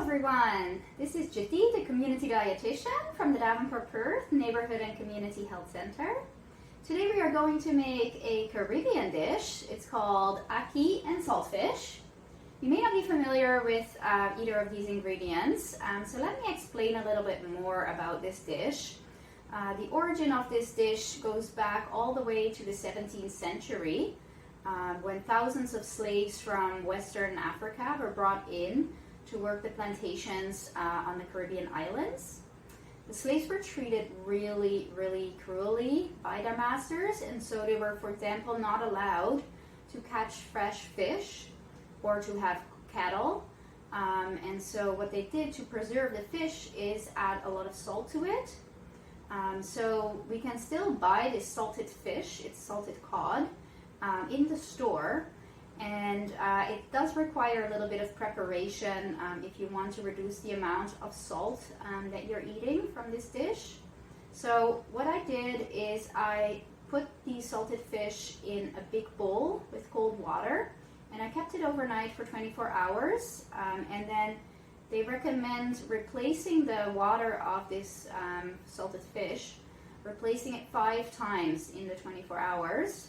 everyone, this is Jedid, the Community Dietitian from the Davenport Perth Neighborhood and Community Health Center. Today we are going to make a Caribbean dish. It's called Ackee and Saltfish. You may not be familiar with either of these ingredients, so let me explain a little bit more about this dish. The origin of this dish goes back all the way to the 17th century when thousands of slaves from Western Africa were brought in to work the plantations on the Caribbean islands. The slaves were treated really, really cruelly by their masters, and so they were, for example, not allowed to catch fresh fish or to have cattle. And so what they did to preserve the fish is add a lot of salt to it. So we can still buy this salted fish, it's salted cod, in the store. And it does require a little bit of preparation if you want to reduce the amount of salt that you're eating from this dish. So what I did is I put the salted fish in a big bowl with cold water, and I kept it overnight for 24 hours. And then they recommend replacing the water of this salted fish, replacing it 5 times in the 24 hours.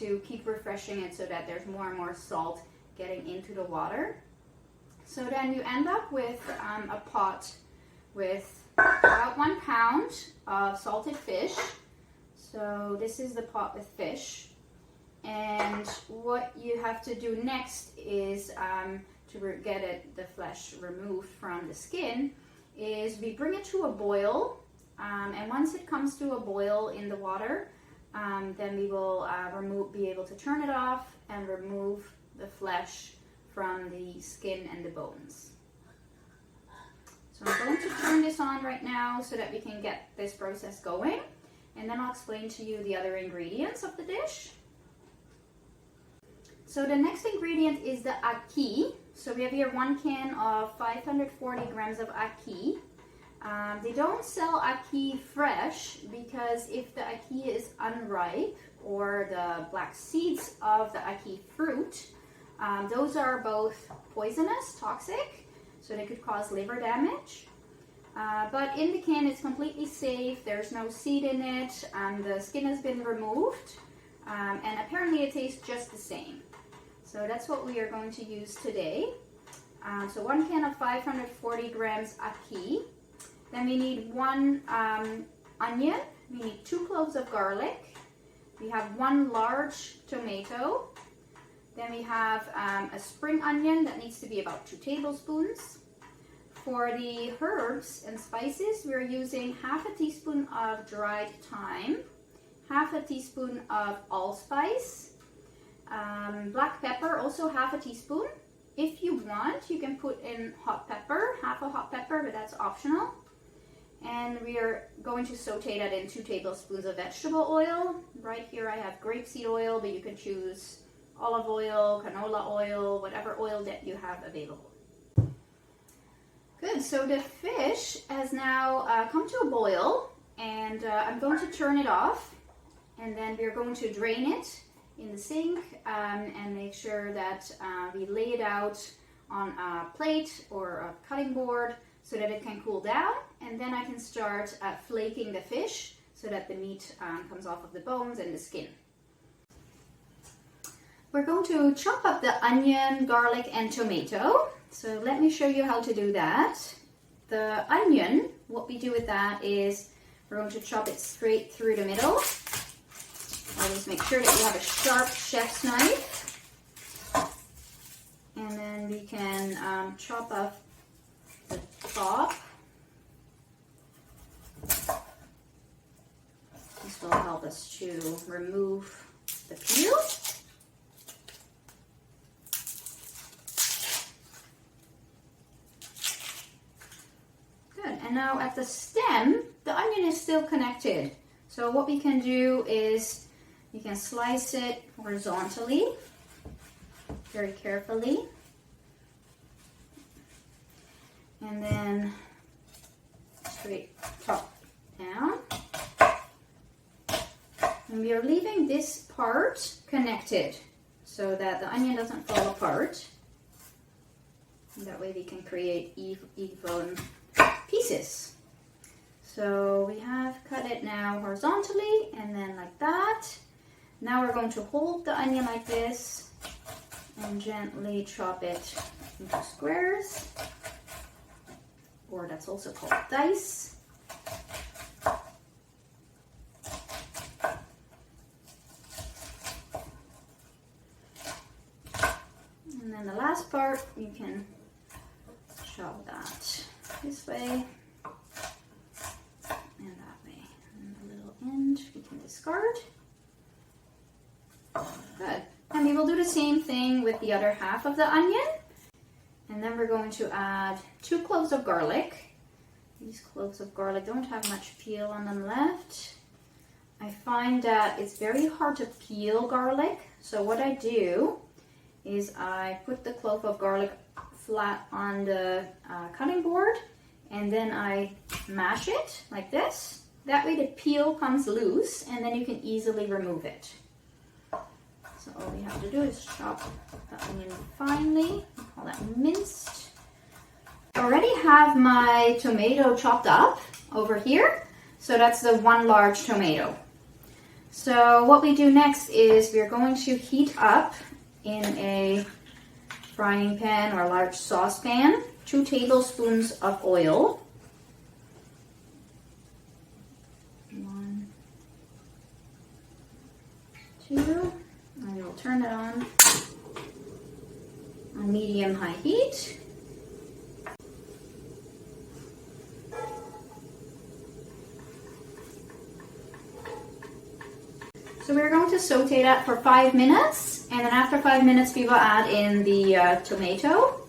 To keep refreshing it so that there's more and more salt getting into the water. So then you end up with a pot with about 1 pound of salted fish. So this is the pot with fish. And what you have to do next is to get the flesh removed from the skin is we bring it to a boil. And once it comes to a boil in the water, then we will be able to turn it off and remove the flesh from the skin and the bones. So I'm going to turn this on right now so that we can get this process going, and then I'll explain to you the other ingredients of the dish. So the next ingredient is the ackee. So we have here 1 can of 540 grams of ackee. They don't sell ackee fresh because if the ackee is unripe or the black seeds of the ackee fruit, those are both poisonous, toxic, so they could cause liver damage. But in the can it's completely safe, there's no seed in it, the skin has been removed, and apparently it tastes just the same. So that's what we are going to use today. So 1 can of 540 grams ackee. Then we need 1 onion, we need 2 cloves of garlic, we have 1 large tomato, then we have a spring onion that needs to be about 2 tablespoons. For the herbs and spices, we're using half a teaspoon of dried thyme, half a teaspoon of allspice, black pepper, also half a teaspoon. If you want, you can put in hot pepper, half a hot pepper, but that's optional. And we are going to saute that in 2 tablespoons of vegetable oil. Right here I have grapeseed oil, but you can choose olive oil, canola oil, whatever oil that you have available. Good, so the fish has now come to a boil, and I'm going to turn it off, and then we're going to drain it in the sink and make sure that we lay it out on a plate or a cutting board so that it can cool down, and then I can start flaking the fish so that the meat comes off of the bones and the skin. We're going to chop up the onion, garlic, and tomato. So let me show you how to do that. The onion, what we do with that is we're going to chop it straight through the middle. Always make sure that you have a sharp chef's knife. And then we can chop off the top. This will help us to remove the peel. Good, and now at the stem, the onion is still connected. So what we can do is you can slice it horizontally, very carefully. And then straight top down. And we are leaving this part connected so that the onion doesn't fall apart. And that way we can create even pieces. So we have cut it now horizontally and then like that. Now we're going to hold the onion like this and gently chop it into squares, or that's also called dice. And then the last part, you can chop that this way and that way. And the little end we can discard. Good. And we will do the same thing with the other half of the onion. And then we're going to add 2 cloves of garlic. These cloves of garlic don't have much peel on them left. I find that it's very hard to peel garlic. So what I do is I put the clove of garlic flat on the cutting board, and then I mash it like this. That way the peel comes loose, and then you can easily remove it. So all we have to do is chop the onion finely, call that minced. I already have my tomato chopped up over here. So that's the 1 large tomato. So what we do next is we're going to heat up in a frying pan or a large saucepan 2 tablespoons of oil. 1, 2. And we'll turn it on medium-high heat. So we're going to saute that for 5 minutes, and then after 5 minutes we will add in the tomato.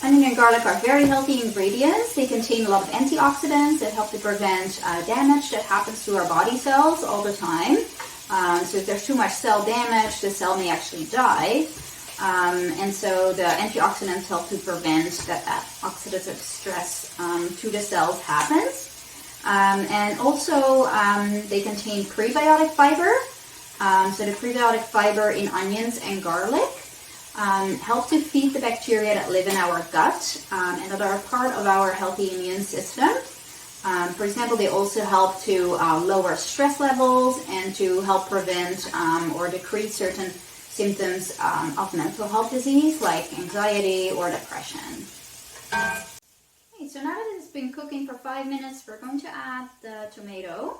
Onion and garlic are very healthy ingredients. They contain a lot of antioxidants that help to prevent damage that happens to our body cells all the time. So if there's too much cell damage, the cell may actually die. And so the antioxidants help to prevent that oxidative stress to the cells happens. And also they contain prebiotic fiber. So the prebiotic fiber in onions and garlic help to feed the bacteria that live in our gut and that are part of our healthy immune system. For example, they also help to lower stress levels and to help prevent or decrease certain symptoms of mental health disease like anxiety or depression. Okay, so now that it's been cooking for 5 minutes, we're going to add the tomato.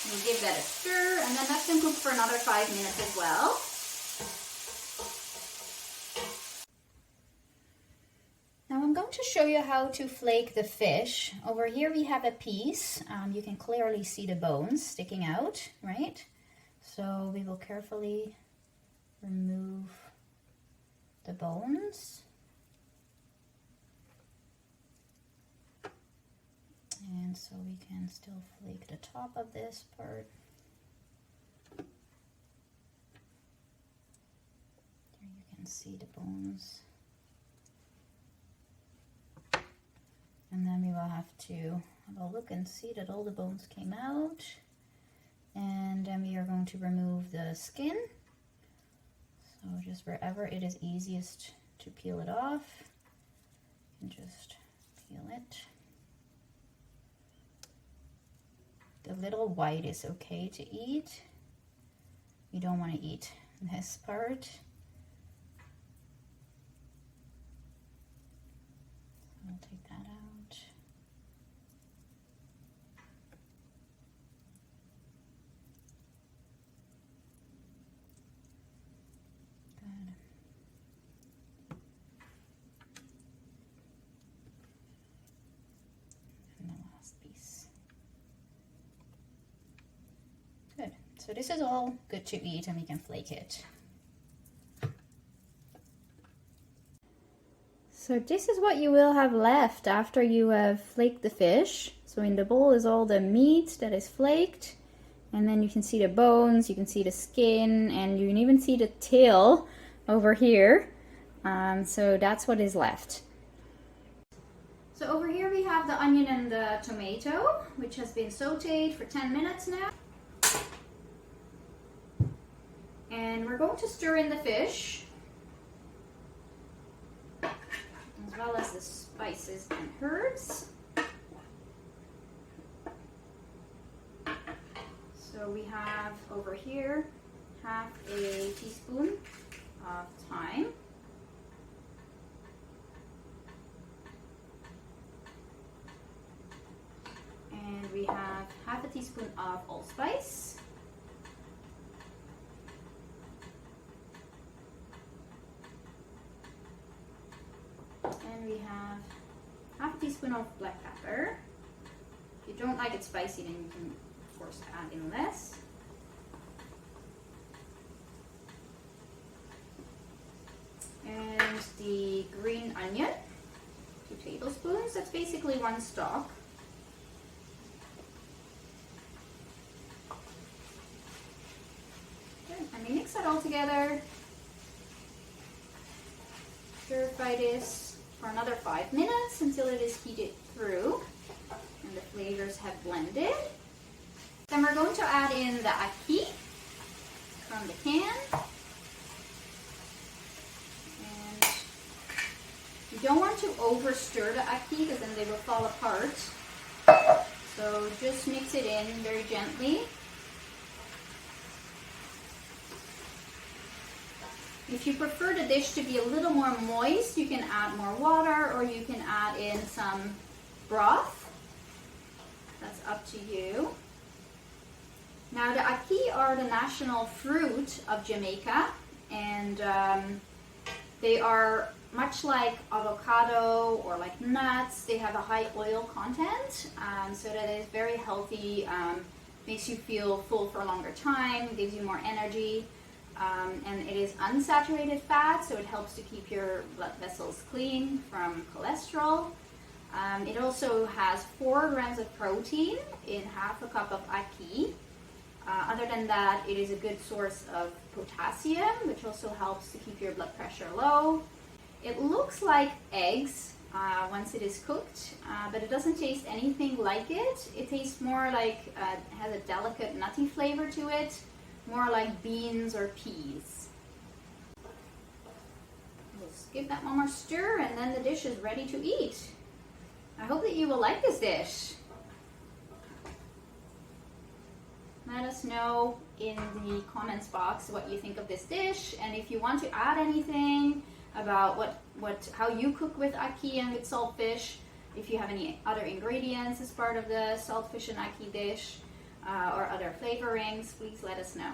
We'll give that a stir, and then that can cook for another 5 minutes as well. Now I'm going to show you how to flake the fish. Over here we have a piece. You can clearly see the bones sticking out, right? So we will carefully remove the bones. And so we can still flake the top of this part. There you can see the bones. And then we will have to have a look and see that all the bones came out. And then we are going to remove the skin. So just wherever it is easiest to peel it off, you can just peel it. The little white is okay to eat. You don't want to eat this part. So I'll take that out. Good. And the last piece. Good. So this is all good to eat, and we can flake it. So this is what you will have left after you have flaked the fish. So in the bowl is all the meat that is flaked, and then you can see the bones, you can see the skin, and you can even see the tail over here. So that's what is left. So over here we have the onion and the tomato, which has been sauteed for 10 minutes now. And we're going to stir in the fish, as well as the spices and herbs. So we have over here half a teaspoon of thyme. And we have half a teaspoon of allspice. And we have half a teaspoon of black pepper. If you don't like it spicy, then you can, of course, add in less. And the green onion, 2 tablespoons. That's basically 1 stalk. Okay, and we mix that all together. Stir fry this for another 5 minutes until it is heated through and the flavors have blended. Then we're going to add in the ackee from the can. And you don't want to over stir the ackee because then they will fall apart. So just mix it in very gently. If you prefer the dish to be a little more moist, you can add more water or you can add in some broth. That's up to you. Now the ackee are the national fruit of Jamaica, and they are much like avocado or like nuts. They have a high oil content, so that is very healthy, makes you feel full for a longer time, gives you more energy. And it is unsaturated fat, so it helps to keep your blood vessels clean from cholesterol. It also has 4 grams of protein in half a cup of ackee. Other than that, it is a good source of potassium, which also helps to keep your blood pressure low. It looks like eggs once it is cooked, but it doesn't taste anything like it. It tastes more like, has a delicate nutty flavor to it. More like beans or peas. We'll give that one more stir and then the dish is ready to eat. I hope that you will like this dish. Let us know in the comments box what you think of this dish, and if you want to add anything about how you cook with ackee and with saltfish, if you have any other ingredients as part of the saltfish and ackee dish, or other flavorings, please let us know.